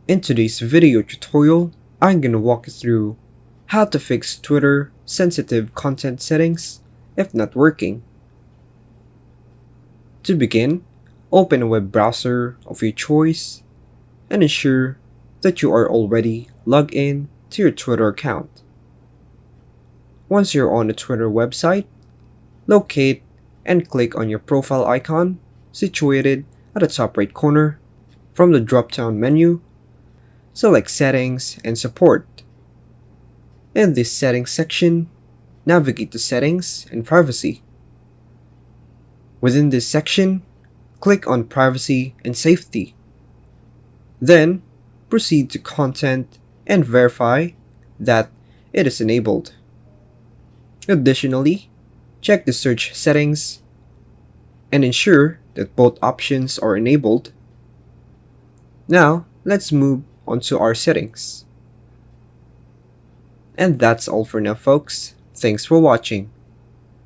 In today's video tutorial, I'm gonna walk you through how to fix Twitter sensitive content settings if not working. To begin, open a web browser of your choice and ensure that you are already logged in to your Twitter account. Once you're on the Twitter website, locate and click on your profile icon situated at the top right corner. From the drop-down menu, select Settings and Support. In this Settings section, navigate to Settings and Privacy. Within this section, click on Privacy and Safety. Then, proceed to Content and verify that it is enabled. Additionally, check the search settings and ensure that both options are enabled. Now, let's move on to our settings. And that's all for now, folks. Thanks for watching.